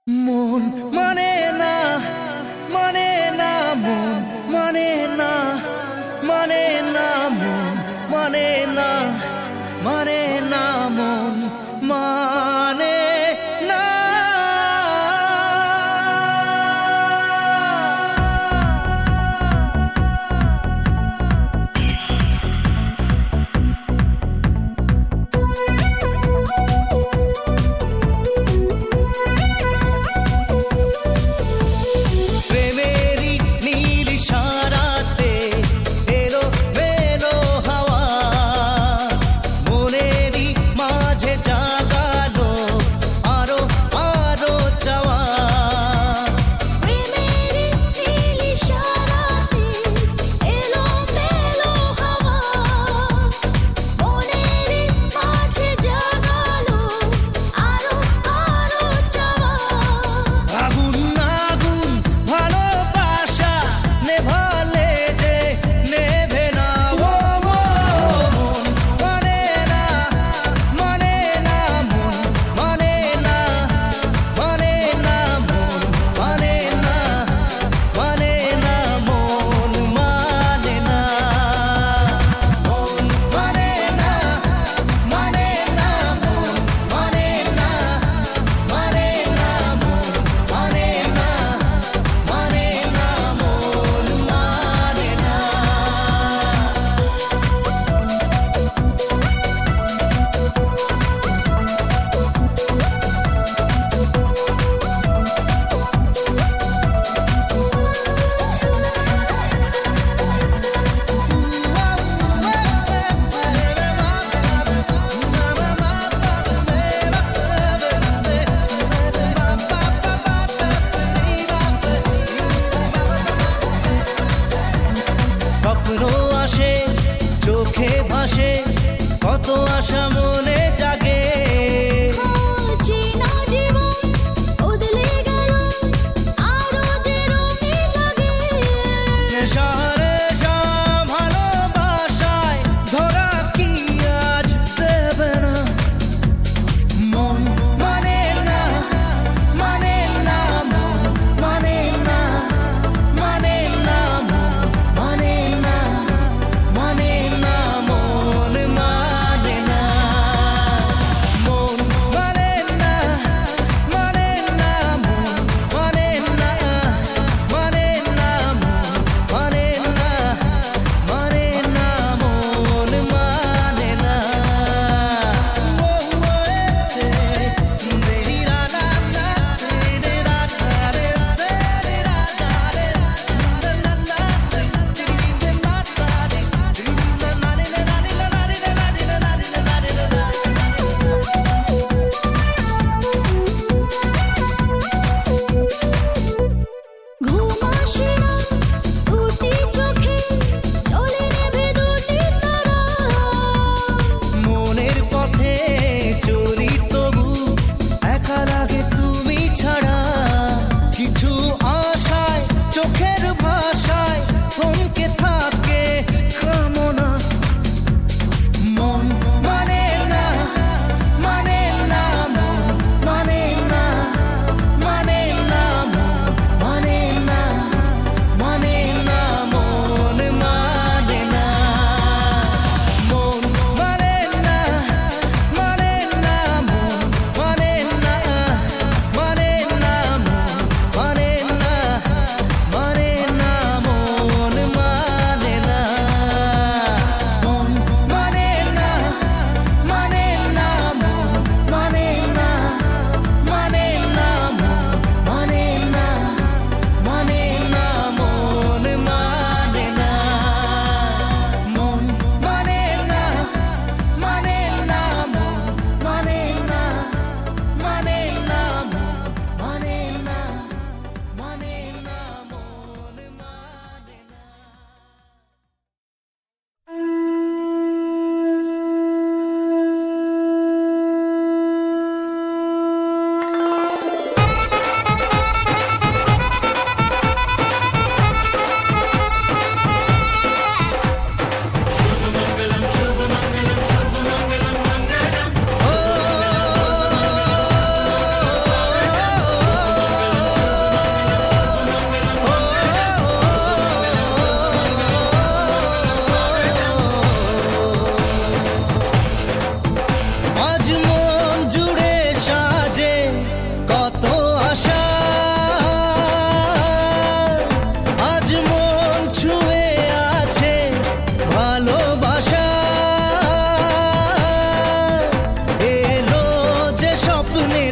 মন মানে না, মানে না, মন মানে না, মানে না, মন মানে না, মানে না, মন মানে না। প্রেমেরই নীল ইশারাতে এলো মেলো হাওয়া, মনেরই মাঝে জাগালো আরো আরো চাওয়া। প্রেমেরই নীল ইশারাতে এলো মেলো হাওয়া, মনেরই মাঝে জাগালো আরো আরো চাওয়া। আগুন আগুন ভালোবাসা নেভালে যে নেভে না, ও মন মানে না, মানে না, মন মানে না, মানে না, মন মানে না, মানে না, মন মানে না, মন মানে না, মানে না, মন মানে না, মানে না, মন মানে না, মানে না, মন মানে না। স্বপ্ন আসে চোখে ভাসে, কত আশা মনে জাগে। চেনা জীবন বদলে গেল, আরো যে রঙিন লাগে। নেশা নেশা ভালোবাসায় ধরা কি আজ দেবে না, মন মানে না, মানে না, মন মানে না, মানে না, মন মানে না, মানে না, মন মানে না।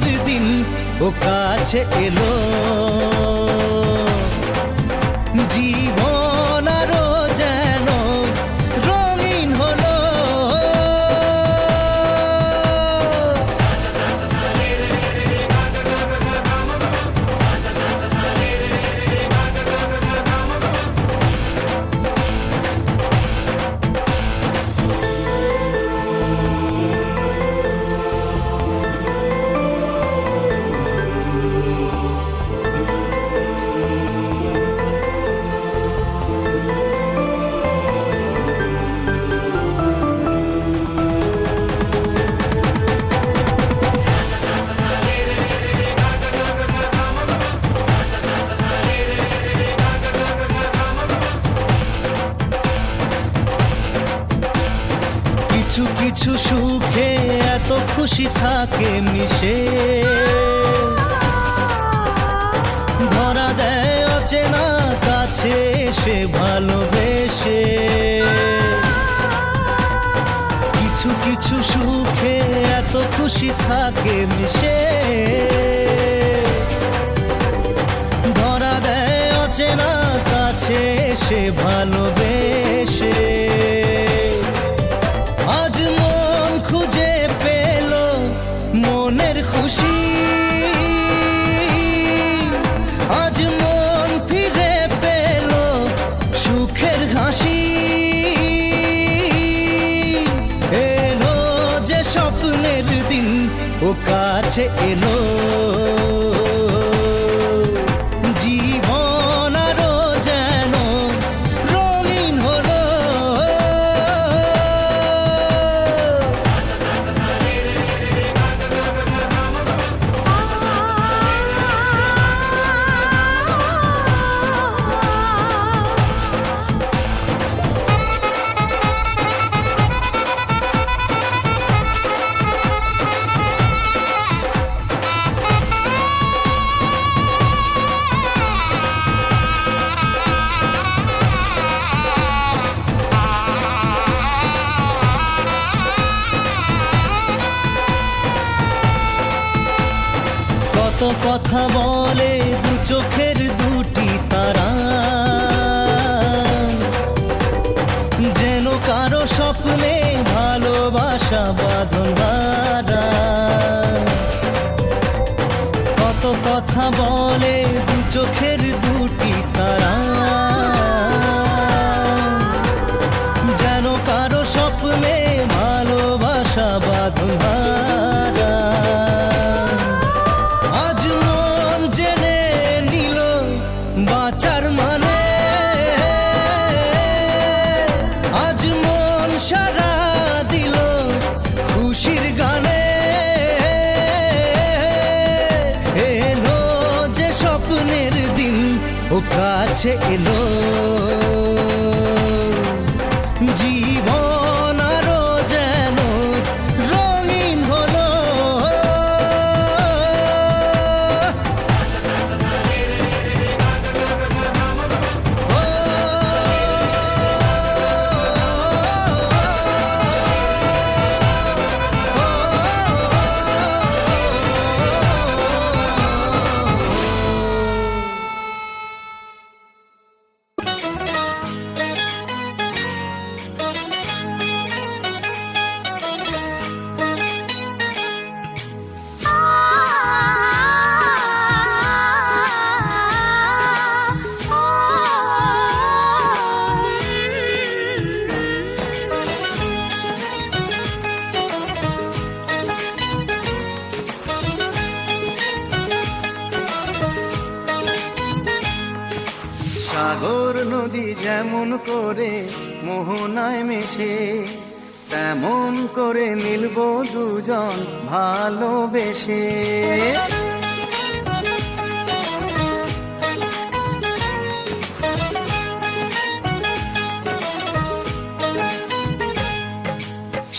মনের দিন ও কাছে এলো, জীবন আরো যেন রঙিন হলো। কিছু কিছু সুখে এত খুশি থাকে মিশে, ধরা দেয় অচেনা কাছে এসে ভালোবেসে। কিছু কিছু সুখে এত খুশি থাকে মিশে, ধরা দেয় অচেনা কাছে এসে ভালোবেসে। আজ মন খুঁজে পেল মনের খুশি, আজ মন ফিরে পেল সুখের হাসি। এলো যে স্বপ্নের দিন ও কাছে এলো, জীবন আরো যেন রঙিন হলো। কত কথা বলে দু চোখের দুটি তারা, যেন কারো স্বপ্নে ভালোবাসা বাঁধন হারা। কত কথা বলে দু চোখের দুটি তারা, যেন কারো স্বপ্নে ভালোবাসা বাঁধন হারা। আজ মন জেনে নিল বাঁচার মানে, আজ মন সারা দিল খুশির গানে। এলো যে স্বপ্নের দিন ও কাছে এলো, জীবন আরো যেন রঙিন হলো। সাগর নদী যেমন করে মোহনায় মেশে, তেমন করে মিলবো দুজন ভালোবেসে।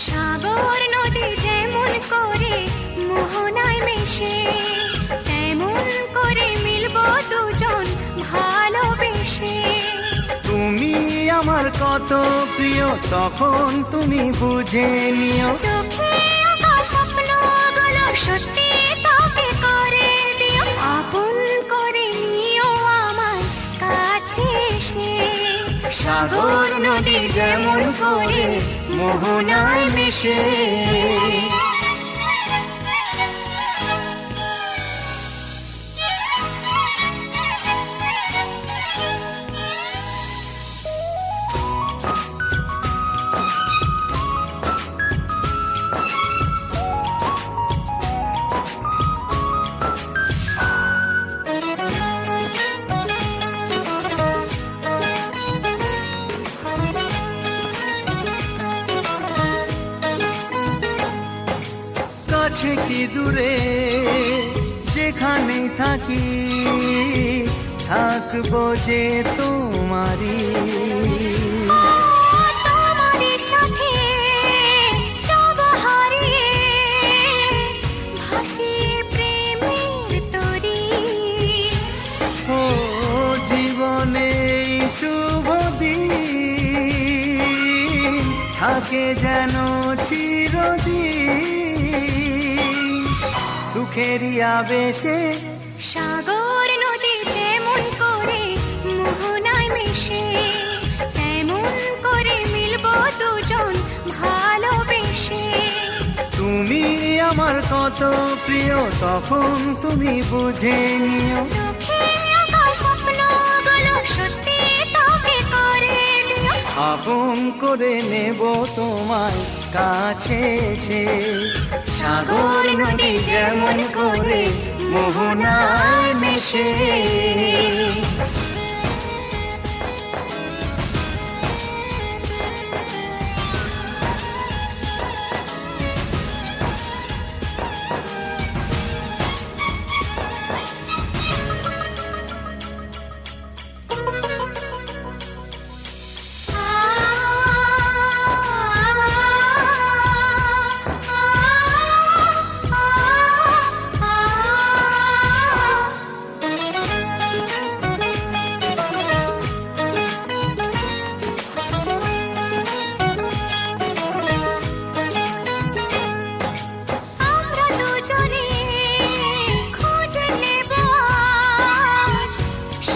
সাগর নদী যেমন করে মোহনায় মেশে, তেমন করে মিলবো দুজন ভালোবেসে। তুমি আমার কত প্রিয় তখন তুমি বুঝে নিও, চোখে আঁকা স্বপ্নগুলো সত্যি তবে নদী যেমন করে মোহনায় মিশে। কাছে কি দূরে যেখানে থাকি থাকবো যে তোমারি। তোমারই সাথে সব হারিয়ে ভাসিয়ে প্রেমের তরী। ও জীবনে এই শুভ দিন থাকে যেন চিরদিন সুখেরই আবেশে। সাগর নদী যেমন করে মোহনায় মিশে তেমন করে মিলবো দুজন ভালোবেসে। তুমি আমার কত প্রিয় তখন তুমি বুঝে নিও। চোখে আঁকা স্বপ্নগুলো সত্যি তোকে করে দিও। আপন করে নেব তোমায় কাছে এসে। সাগর নদী যেমন করে মোহনায় মিশে। আমরা দুজনে খুঁজে নেব আজ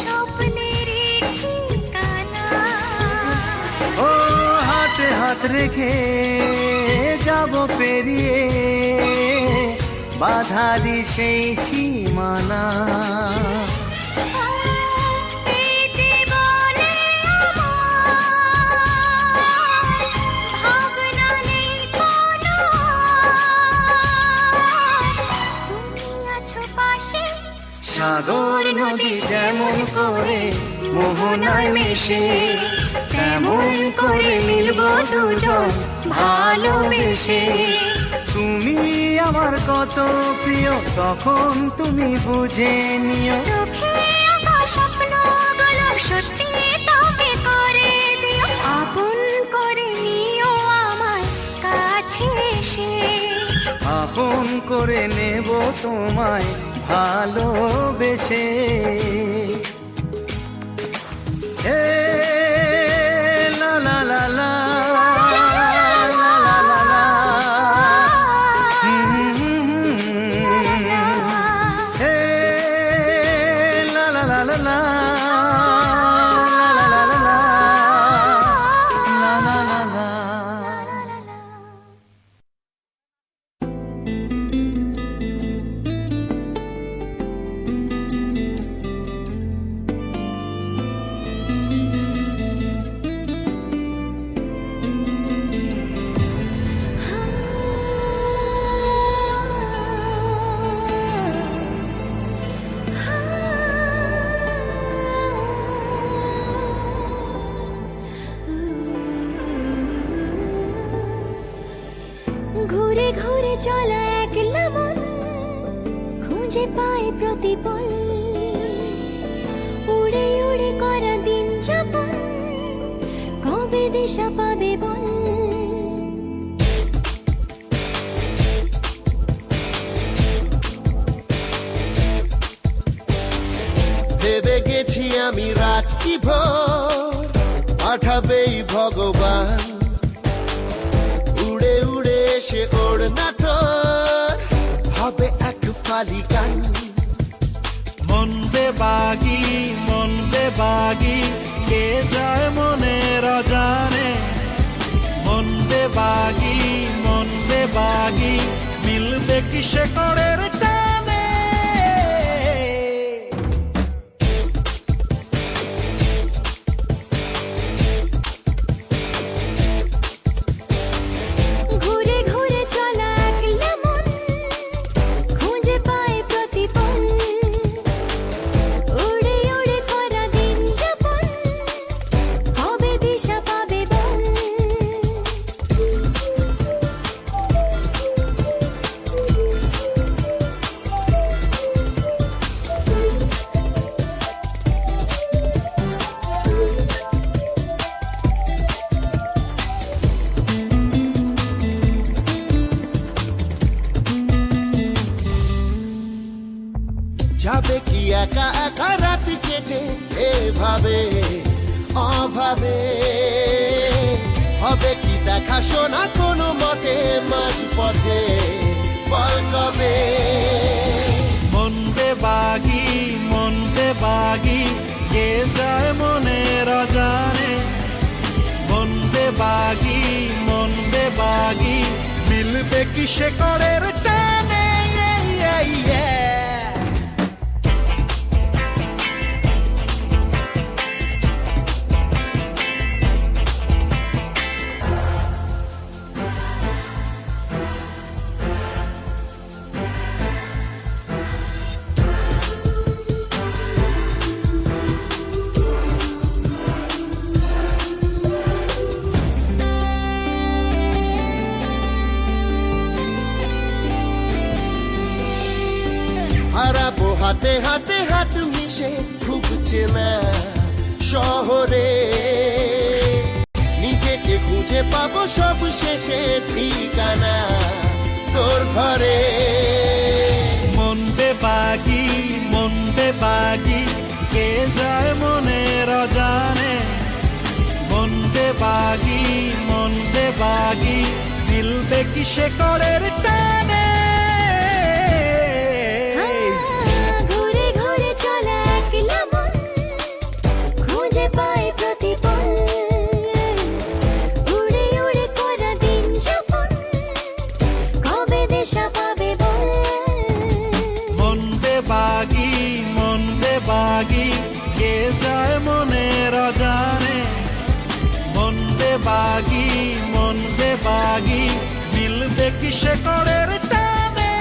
স্বপ্নের ঠিকানা। ও হাতে হাত রেখে যাব পেরিয়ে বাধারি সেই সীমানা। এই জীবনে আমার ভাবনা নেই কোনো আর। তুমি আছো পাশে। সাগর নদী যেমন করে মোহনায় মিশে তেমন করে মিলবো দুজন ভালোবেসে। তুমি আমার কত প্রিয় তখন তুমি বুঝে নিও। চোখে আঁকা স্বপ্নগুলো সত্যি তোকে করে দিও। আপন করে নিও আমার কাছে এসে। আপন করে নেব তোমায় ভালোবেসে। হে লা লা লা লা লা লা লা লা। হে লা লা লা লা লা লা লা লা লা লা লা লা। ঘুরে ঘুরে চলা একলা মন খুঁজে পায় প্রতিপল। উড়ে উড়ে করা দিন যাপন কবে দিশা পাবে বল। ভেবে গেছি আমি রাত্রি ভোর পাঠাবেই ভগবান। উড়ে উড়ে এসে ওড়না তোর হবে এক ফালি গান। মন বেবাগি কে যায় মনের অজানে। বেবাগি মন বেবাগি মিলবে কি শেকড়ের টানে। ঘুরে ঘুরে চলা একলা মন খুঁজে পায় প্রতিপল উড়ে উড়ে করা দিন যাপন হবে দিশা পাবে বল। যাবে কি একা একা রাত কেটে এভাবে অভাবে, হবে কি দেখা শোনা কোনো মতে মাঝ পথে বল কবে। মন বেবাগি গে যায় মনের অজানে। মন বেবাগি মিলবে কি শেকড়ের টানে। হারাবো হাতে হাতে হাত মিশে খুব চেনা শহরে, নিজেকে খুঁজে পাবো সব শেষে ঠিকানা তোর ঘরে। মন বেবাগি কে যায় মনের অজানে। মন বেবাগি মিলবে কি শেকড়ের টানে। ঘুরে ঘুরে চলা একলা মন খুঁজে পায় প্রতিপল উড়ে উড়ে করা দিন যাপন কবে দিশা পাবে বল। মন বেবাগি কে যায় মনের অজানে। মন বেবাগি মিলবে কি শেকড়ের টানে।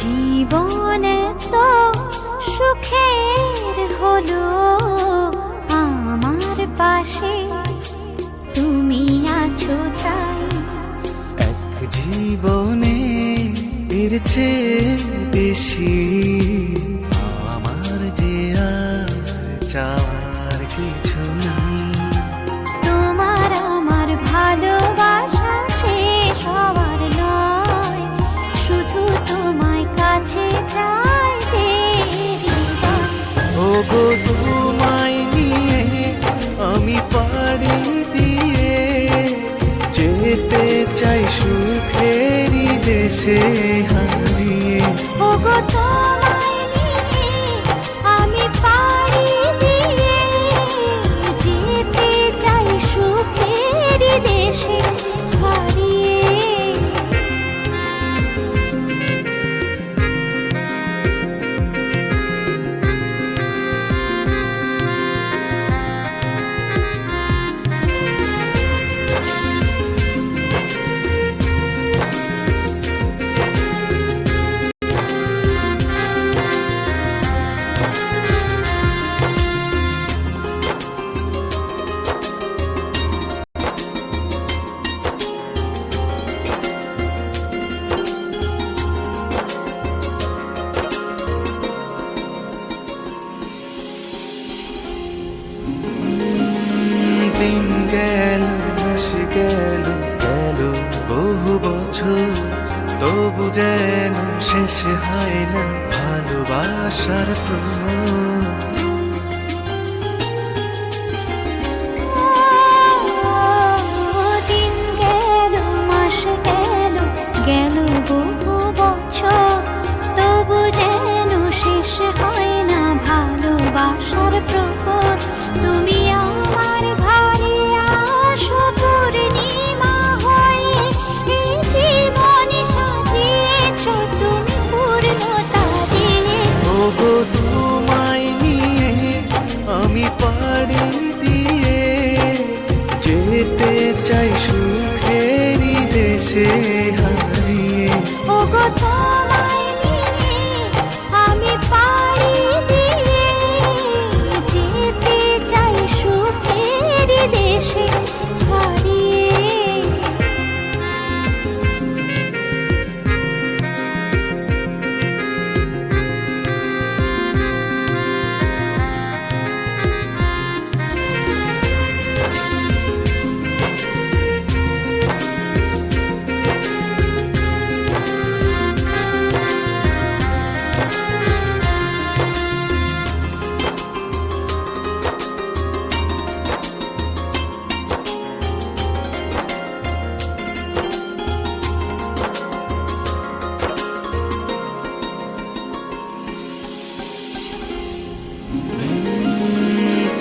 জীবন তো সুখের হলো আমার পাশে তুমি আছো তাই। এক জীবনে এর চেয়ে বেশি আমার যে আর চাওয়ার কিছু নাই। তোমার আমার ভালোবাসা শেষ হওয়ার নয়, শুধু তোমায় কাছে চাই যে হৃদয়। ওগো তোমায় নিয়ে আমি পাড়ি দিয়ে যেতে চাই সুখেরই দেশে হারিয়ে। ওগো তোমায় নিয়ে আমি পাড়ি দিয়ে যেতে চাই সুখের দেশে হারিয়ে। যেন শেষ হয় না ভালোবাসার প্রহর। দিন গেল মাস গেল গেল বহু বছর, তবু যেন শেষ হয় না ভালোবাসার প্রহর। তুমি আমার ঘরে আসো পূর্ণিমা হয়ে, এই জীবন সাজিয়েছ তুমি পূর্ণতা দিয়ে। ওগো তোমায় নিয়ে আমি পাড়ি দিয়ে যেতে চাই সুখেরই দেশে হারিয়ে। ওগো তোমায় নিয়ে আমি পাড়ি দিয়ে যেতে চাই সুখের দেশে হারিয়ে।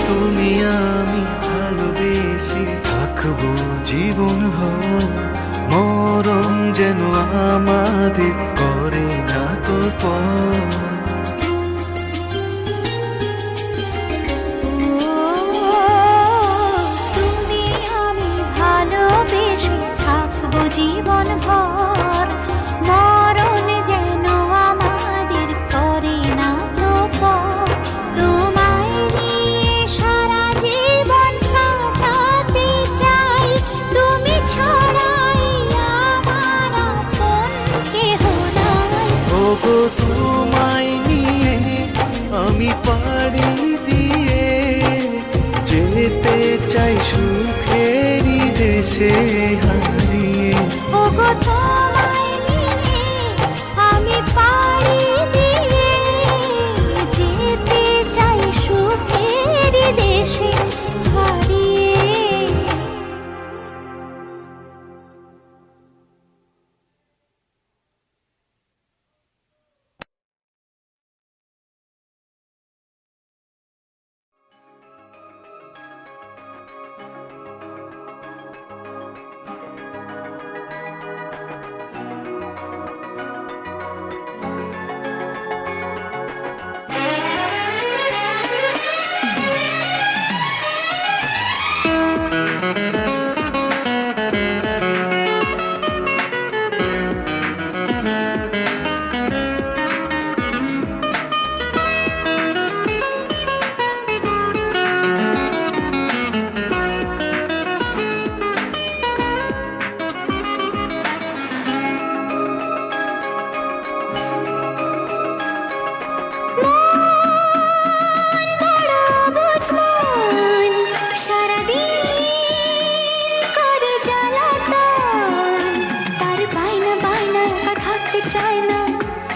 তুমি আমি ভালোবেসে থাকবো জীবন ভর, মরণ যেন আমাদের করে না তো পর। তুমি আমি ভালোবেসে থাকবো জীবন ভর, মরণ যেন আমাদের করে না তো পর। তোমায় নিয়ে সারা জীবন কাটাতে চাই, তুমি ছড়াই আমার আপন কেহ নাই। ওগো তোমায় নিয়ে আমি পাড়ি দিয়ে যেতে চাই সুখেরই দেশে হারিয়ে। ওগো তোমায় নিয়ে আমি পাড়ি দিয়ে যেতে চাই সুখের দেশে হারিয়ে।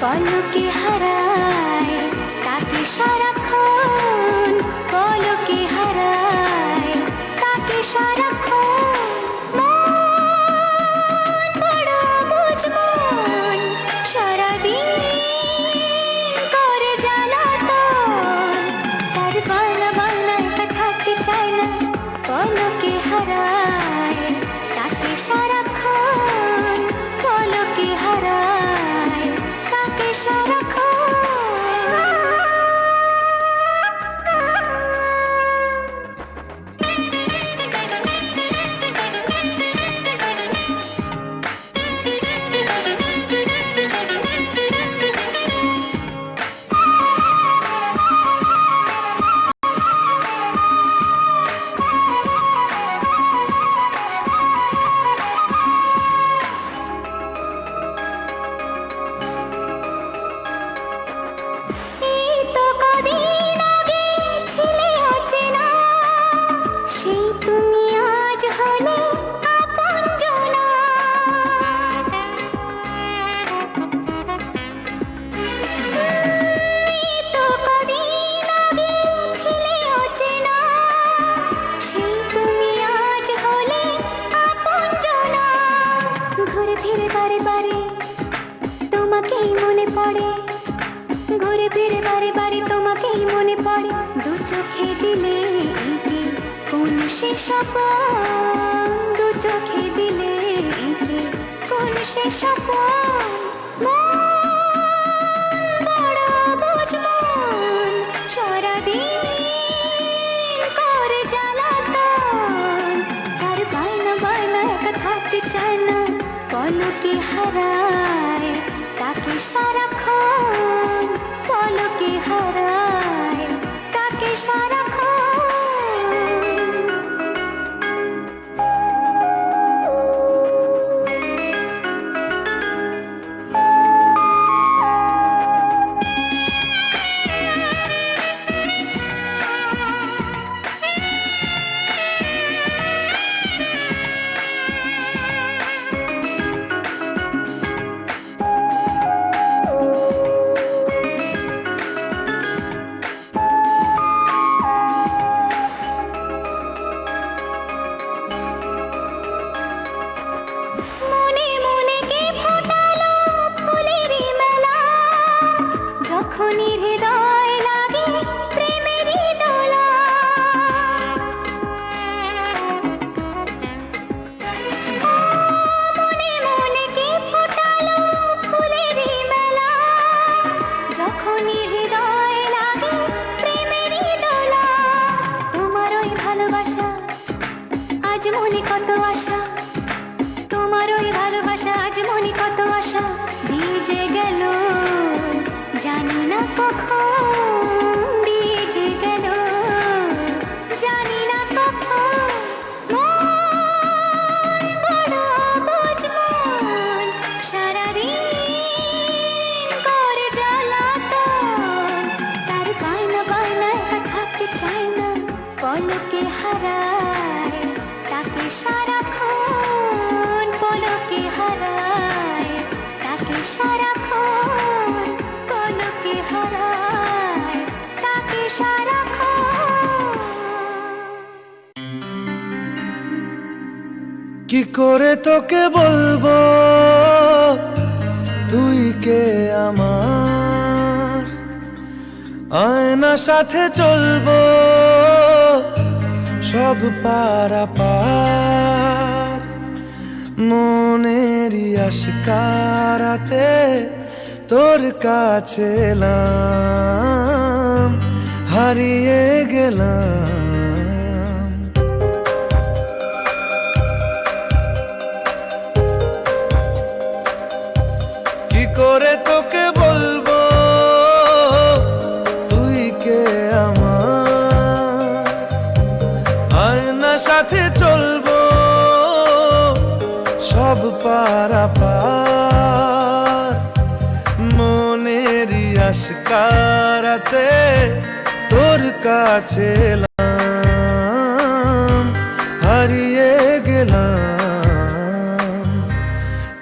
পলকে হারায় তাকে সারাক্ষণ, পলকে হারায় তাকে সারাক্ষণ। মন বড় বুঝমন, সারাদিন করে জ্বালাতন, তার বাংলা বাংলায় তা থাকতে চায় না। পলকে হারায় তাকে সারাক্ষণ, পলকে হারায় তাকে সারাক্ষণ। চোখে দিলে এঁকে কোন সে স্বপন, দু চোখে দিলে এঁকে কোন সে স্বপন। বড় বুঝমন সারাদিন করে জ্বালাতন, তার বায়না বায়না একা থাকতে চায় না, পলকে হারায় তাকে সারাক্ষণ, পলকে হারায় তাকে সারাক্ষণ। মনে মনে কে ফোটালো ফুলেরই মেলা, যখনই হৃদয় লাগে প্রেমেরই দোলা। মনে মনে কে ফোটালো ফুলেরই মেলা, যখনই হৃদয় লাগে প্রেমেরই দোলা। তোমার ওই ভালোবাসা আজ মনে কত আশা, তোমার ওই ভালোবাসা আজ মনে কত আশা দিয়ে যে গেল, জানি না কখন দিয়ে যে গেল, জানি না কখন। মন বড় বুঝমন সারাদিন করে জ্বালাতন, তার বায়না বায়না একা থাকতে চায় না, পলকে হারায় তাকে সারাক্ষণ, পলকে হারায় তাকে সারাক্ষণ, পলকে হারায় তাকে সারাক্ষণ। কি করে তোকে বলবো তুই কে আমার, আয়না সাথে চলবো সব পারাপার, মনেরই আশকারাতে তোর কাছে এলাম, হারিয়ে গেলাম। কি করে তোকে বলবো তুই কে আমার, আয়না সাথে চলবো সব পারাপার, মনেরই আশকারাতে তোর কাছে এলাম, হারিয়ে গেলাম।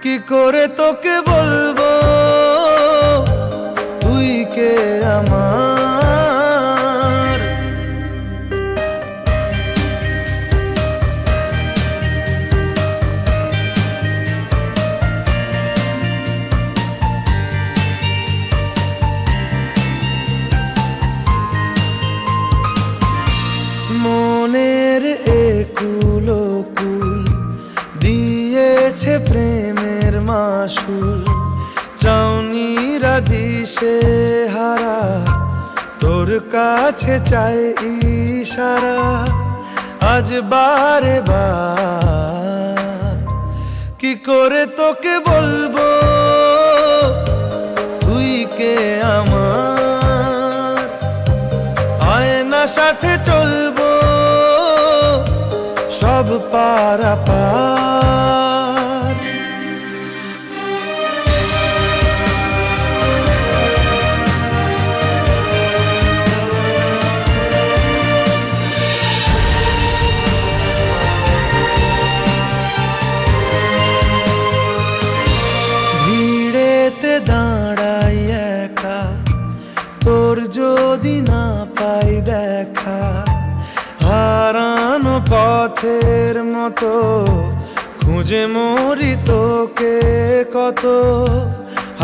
কি করে তোকে বলবো তুই কে আমার। মনের একুল কুল দিয়েছে প্রেমের মাসুল, চাউনিরা দিশে হারা তোর কাছে চাই ইশারা, আজ বারে বার। কি করে তোকে বলবো তুই কে আমার, আয়না সাথে চলবো সব পারাপার। ভিড়েতে দাঁড়াই একা, তোর যদি না পাই দেখা, হারানো পথের মতো খুঁজে মরি তোকে কত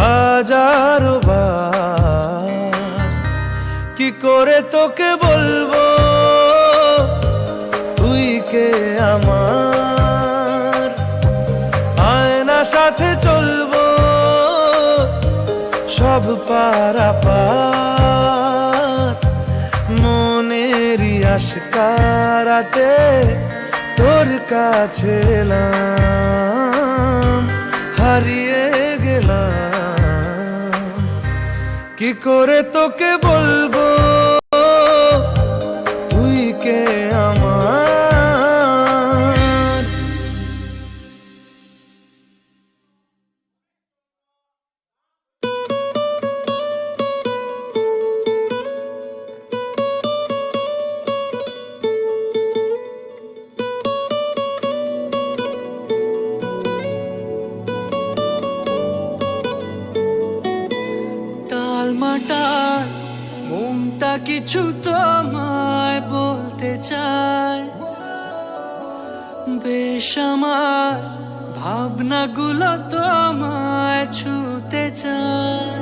হাজারো বার। কি করে তোকে বলবো কে আমার, আয়না সাথে চলবো সব পারাপার, মনেরই আশকারাতে তোর কাছে এলাম, হারিয়ে গেলাম। কি করে তোকে বলবো তুই কে আমার। টালমাটাল মনটা কিছু তোমায় বলতে চায়, বেশ আমার ভাবনাগুলো তোমায় ছুতে চায়।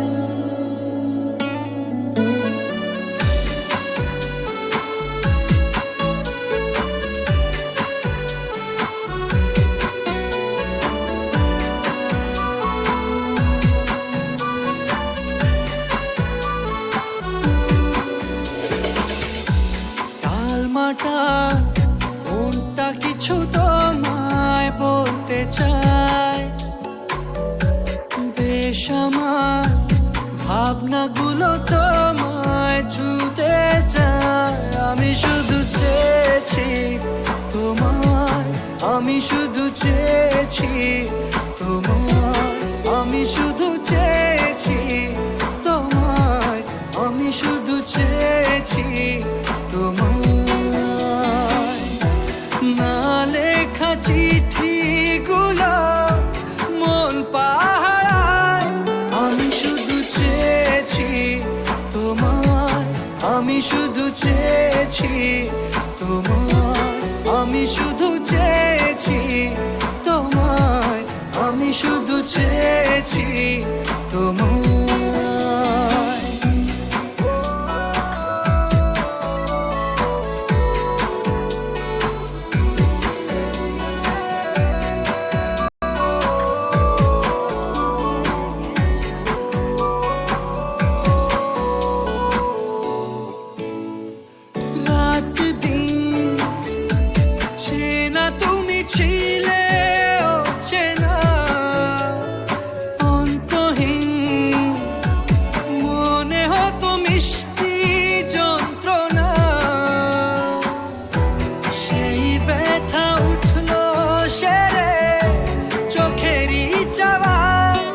টালমাটাল মনটা কিছু তোমায় বলতে চায়, বেশ আমার ভাবনাগুলো তোমায় ছুতে চায়। আমি শুধু চেয়েছি তোমায়, আমি শুধু চেয়েছি তোমায়, আমি শুধু চেয়েছি তোমায়, আমি শুধু চেয়েছি তোমায়। না লেখা চিঠিগুলো মন পাহারায়, আমি শুধু চেয়েছি তোমায়, আমি শুধু চেয়েছি তোমায়, আমি শুধু চেয়েছি তোমায়, আমি শুধু চেয়েছি তোমায়। রাত দিন চেনা তুমি ছিলে অচেনা, অন্তহীন মনে হতো মিষ্টি যন্ত্রণা। সেই ব্যথা উঠলো সেরে চোখেরই চাওয়ায়,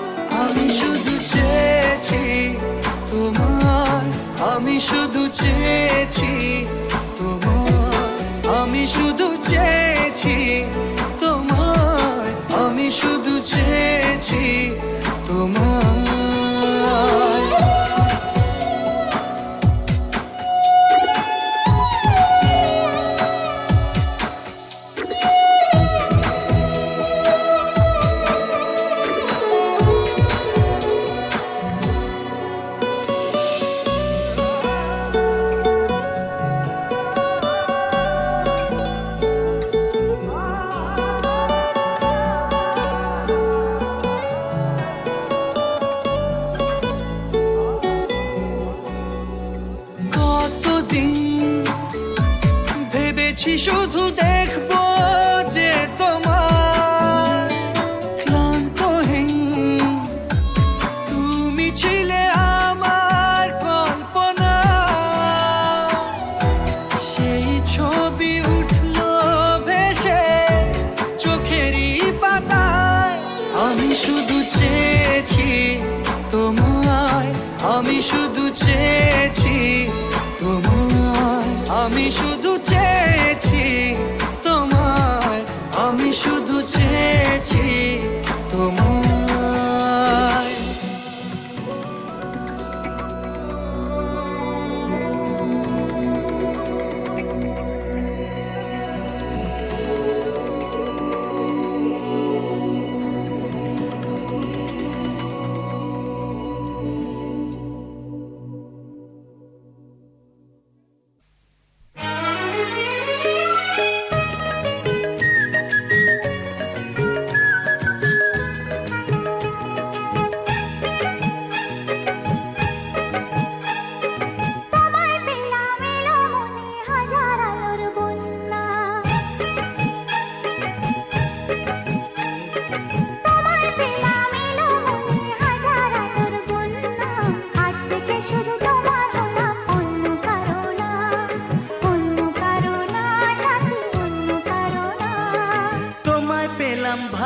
আমি শুধু চেয়েছি তোমার, আমি শুধু চেয়েছি তোমার, আমি শুধু চেয়েছি তোমার, আমি শুধু চেয়েছি তোমার। কতদিন ভেবেছি শুধু দেখবো যে তোমার, ক্লান্তহীন তুমি ছিলে আমার কল্পনা। সেই ছবি উঠলো ভেসে চোখেরই পাতায়, আমি শুধু চেয়েছি তোমায়, আমি শুধু চেয়েছি তোমায়, আমি শুধু চেয়েছি তোমায়, আমি শুধু চেয়েছি তোমায়।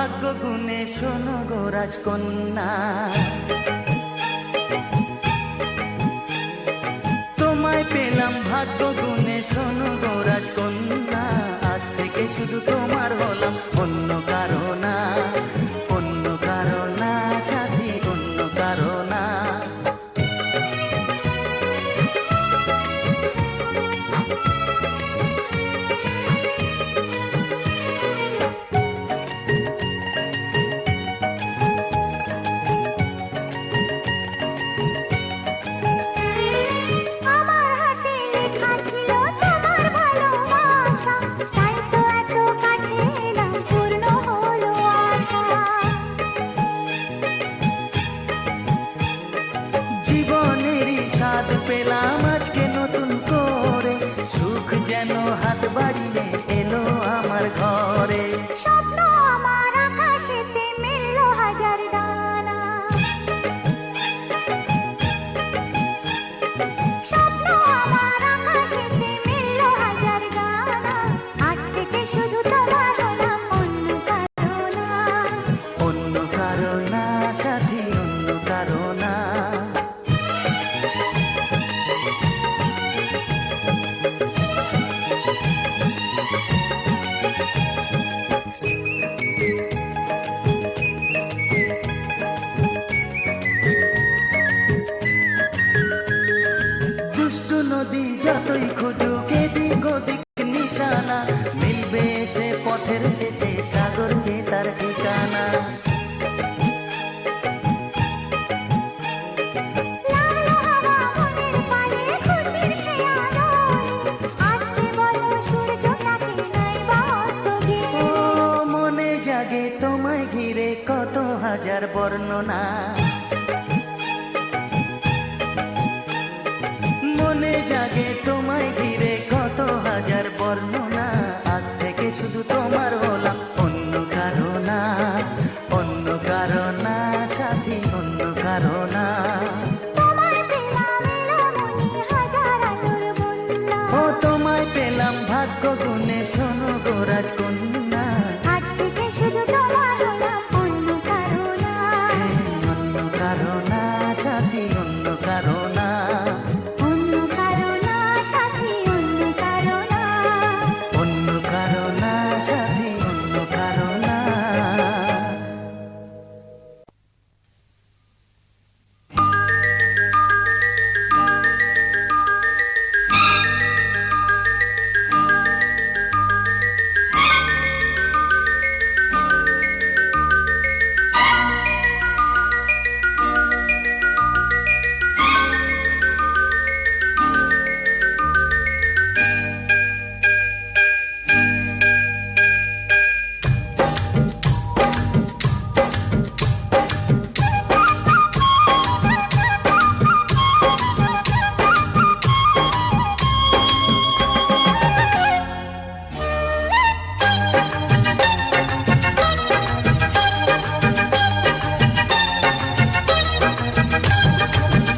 ভাগ্য গুণে শোনো গো রাজকন্যা, তোমায় পেলাম ভাগ্য গুণে শোনো গো রাজকন্যা। আজ থেকে শুধু তোমার হলাম, অন্য কারো না, অন্য কারো না সাথী, অন্য কারো না। আমার হাতে লেখা ছিল তোমার ভালোবাসা, তাই তো এত কাছে এলাম, পূর্ণ হলো আশা। জীবনেরই স্বাদ পেলাম আজকে নতুন করে, সুখ যেন হাত বাড়িয়ে এলো আমার ঘরে। স্বপ্ন আমার আকাশেতে মিলল হাজার ডানা, স্বপ্ন আমার আকাশেতে মিলল হাজার ডানা। আজ থেকে শুধু তোমার হলাম, অন্য কারো না, অন্য কারো না সাথী, অন্য কারো না। দুষ্টু নদী যতই খুঁজুক এদিক ওদিক নিশানা, মিলবে সে পথের শেষে সাগর যে তার ঠিকানা। লাগলো হাওয়া মনের পানে খুশির খেয়ালো, আজকে বলো সূর্যটাকে নাই বা অস্ত গিয়ে। ও মনে জাগে তোমায় ঘিরে কত হাজার বর্ণনা, মনে জাগে তোমায় ঘিরে কত হাজার বর্ণনা। আজ থেকে শুধু তোমার হলাম, অন্য কারো না, অন্য কারো না সাথী, অন্য কারো না। তোমায় পেলাম এলো মনে হাজার আলোর বন্যা, ও তোমায় পেলাম ভাগ্য গুণে শোনো গো রাজকন্যা। আজ থেকে শুধু তোমার হলাম, অন্য কারো না, অন্য কারো না সাথী, অন্য কারো না। অন্য কারো না সাথী, অন্য কারো না। অন্য কারো না সাথী, অন্য কারো না।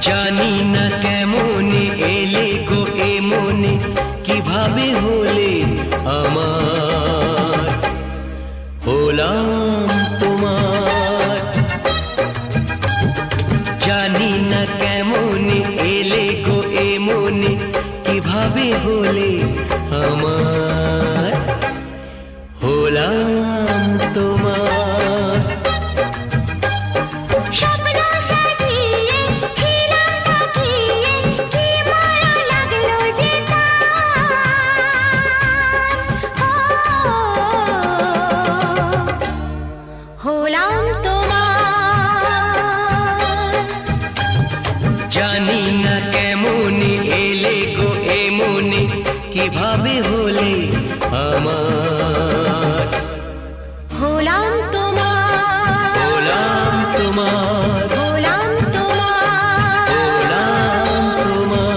জানি না কেমনে এলে গো এ মনে, কিভাবে হলে আমার, হলাম তোমার। জানি না কেমনে এলে গো এ মনে, কিভাবে হলে আমার, হলাম তোমার। স্বপ্ন সাজিয়ে ছিলাম তাকিয়ে, কি মায়া লাগলো যে তার। হলাম তোমার। জানি না কেমনে এলে গো এ মনে, কিভাবে হলে আমার, হলাম তোমার, হলাম তোমার, হলাম তোমার। হলাম তোমার।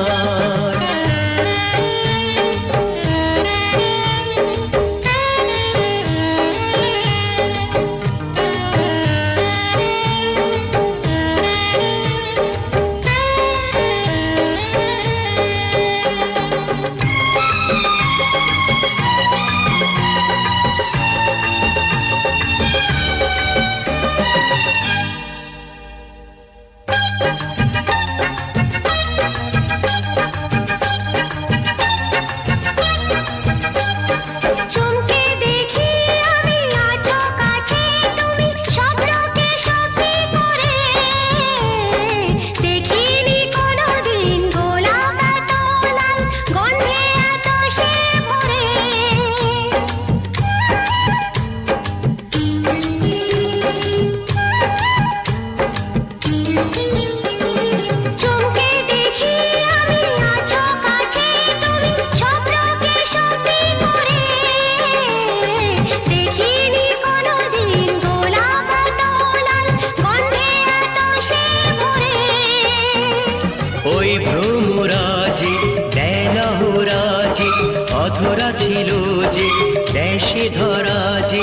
অধরা ছিল যে দেশে ধরা যে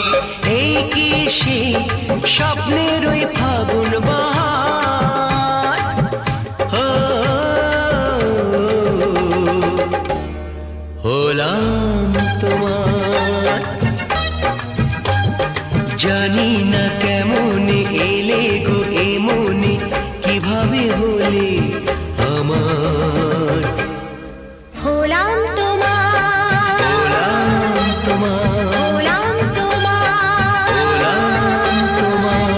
এই কি সে স্বপ্নের ওই ফাগুন বাহার হো, হলাম তোমার জানি না কেমন এলে গো এমনে কিভাবে হলে আমার হলাম তোমার, হলাম তোমার, হলাম তোমার। হলাম তোমার।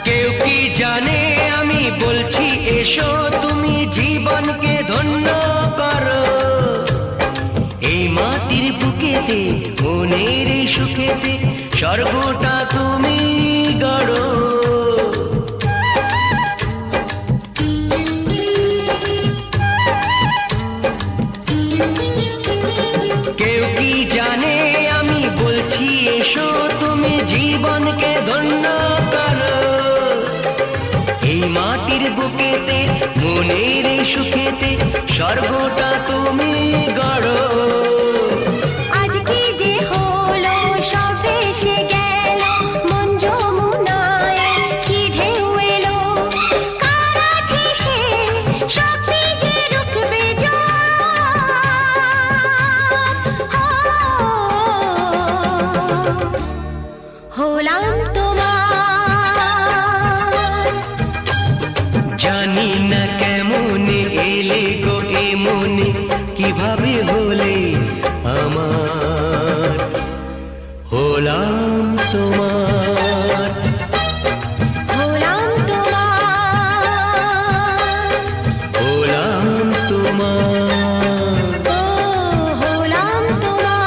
কেউ কি জানে আমি বলছি এসো তুমি জীবনকে ধন্য করো এই মাটির বুকেতে মনের এই সুখেতে স্বর্গটা তুমি গড়ো কেউ কি জানে আমি বলছি এসো তুমি জীবনকে ধন্য করো এই মাটির বুকেতে মনের এই সুখেতে স্বর্গটা তুমি গড়ো আজ কি যে হলো সব এসে গেল মন যমুনায় কি ঢেউ এলো কার আছে সে শক্তি যে রুখবে হলাম তোমার জানি না কেমন এলে গো এমনে কিভাবে হলে আমার হলাম তোমার হলাম তোমার হলাম তোমার ও হলাম তোমার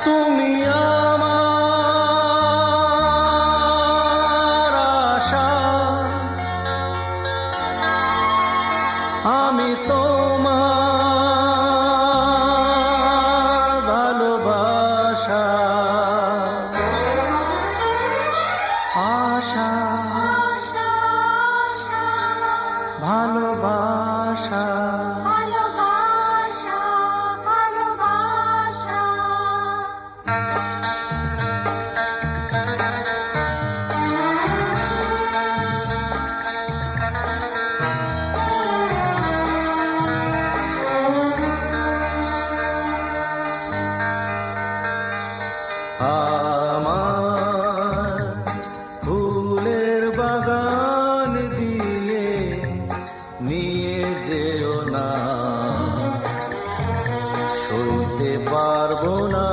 তুমি আমার আশা, আমি তোমার ভালোবাসা আশা ভালোবাসা ভালোবাসা ভালোবাসা আমার ফুলের বাগান দিয়ে নিয়ে যেও না, সইতে পারবো না,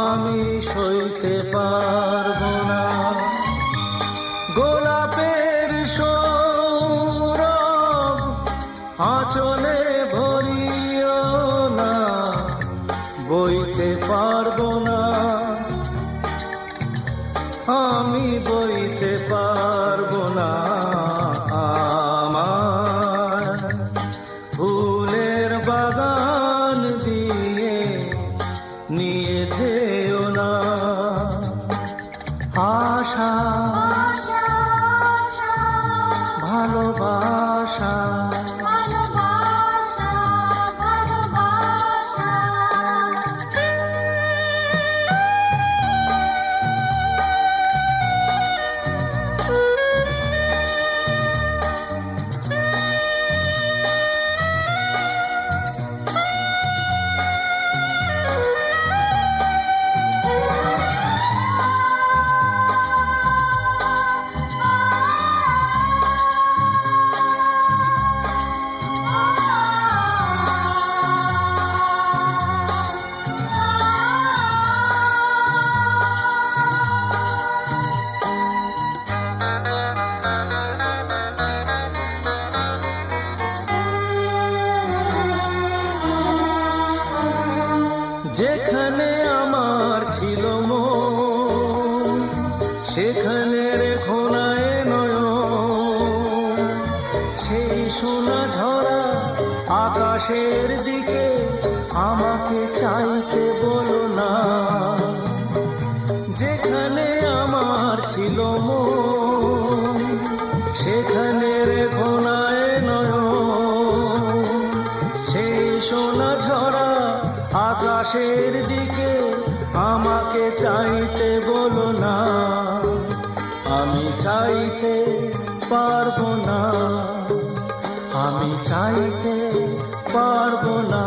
আমি সইতে পারবো না। গোলাপের সৌরভ আঁচলে ভরিও না, বইতে পারবো না, আমি বইতে পারবো না। আমার ফুলের বাগান দিয়ে নিয়ে যেও না, আশা ভালোবাসা ভালোবাসা ভালোবাসা যেখানে আমার ছিল মন সেখানে রেখো না এ নয়ন। সেই সোনা ঝরা আকাশের দিকে আমাকে চাইতে বলো না। যেখানে আমার ছিল মন সেখানে রেখো না এ নয়ন। সেই সোনা ঝরা আকাশের দিকে আমাকে চাইতে বলো না। আমি চাইতে পারবো না, আমি চাইতে পারবো না।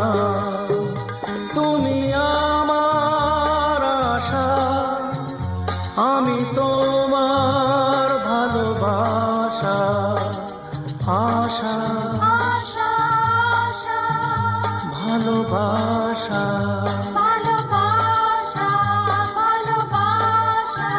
তুমি আমার আশা, আমি তোমার ভালোবাসা। আশা আশা আশা ভালোবাসা ভালোবাসা ভালোবাসা।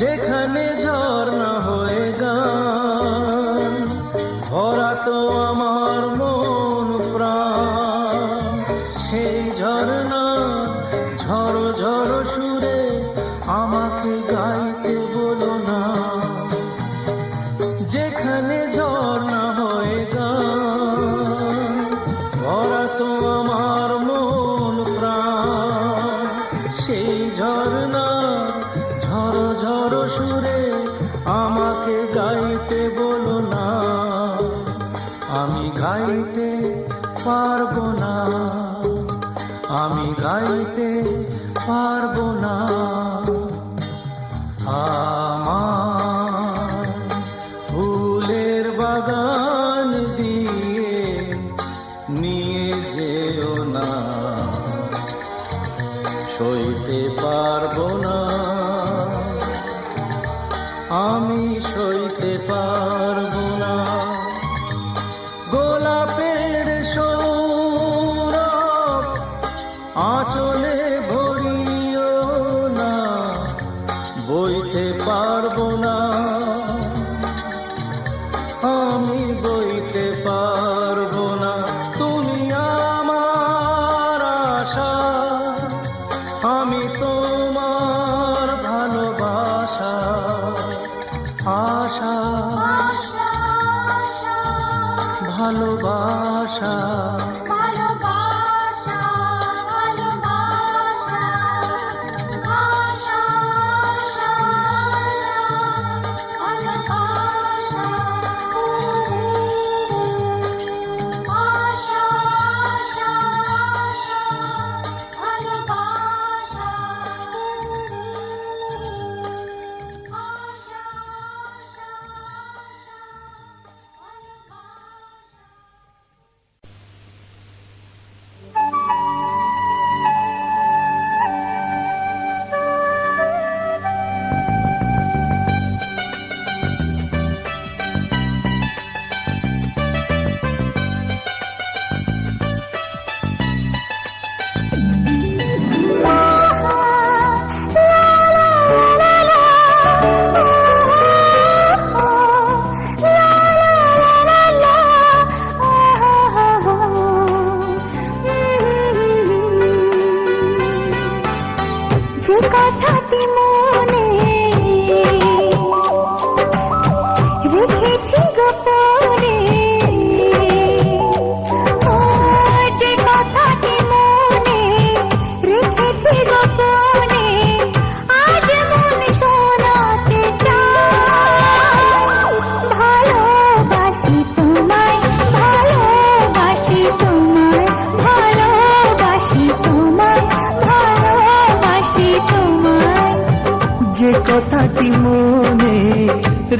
যেখানে ঝর্ণা হয়ে গান ভরা তো আমার মন প্রাণ। সেই ঝর্ণা ঝড়ো ঝড়ো সুরে আমাকে গাইতে বলো না। যেখানে ঝর্ণা হয়ে গান ভরা তো আমার মন প্রাণ। সেই ঝর্ণা ঝড়ো ঝড়ো সুরে আমাকে গাইতে বলো না। আমি গাইতে পারবো না, আমি গাইতে পারবো না। আমার ফুলের বাগান দিয়ে নিয়ে যেও না, সইতে পারবো না, আমি সইতে পারবো না। গোলাপের সৌরভ আঁচলে ভরিও না, বইতে পারবো না, আমি বইতে পারবো না। তুমি আমার আশা, আমি তোমার ভালোবাসা। আশা আশা আশা ভালোবাসা ভালোবাসা ভালোবাসা। আশা আশা ভালোবাসা। আশা আশা ভালোবাসা। আশা আশা ভালোবাসা।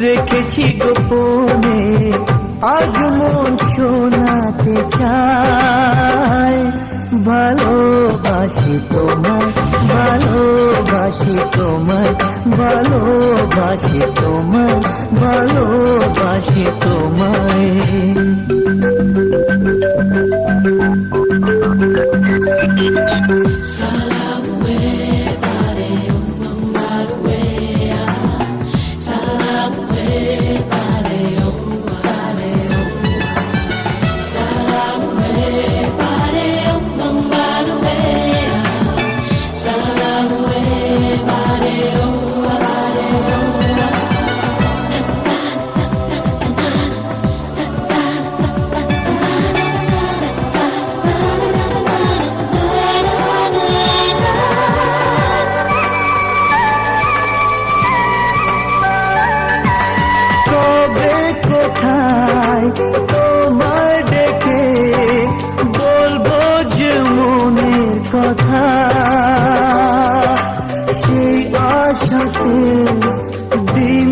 রেখেছি গোপনে, আজ মন শোনাতে চায়। ভালোবাসি তোমায়, ভালোবাসি তোমায়, ভালোবাসি তোমায়, ভালোবাসি তোমায়। কোথায় তোমায় ডেকে বলবো যে মনের কথা, সেই আশাতে দিন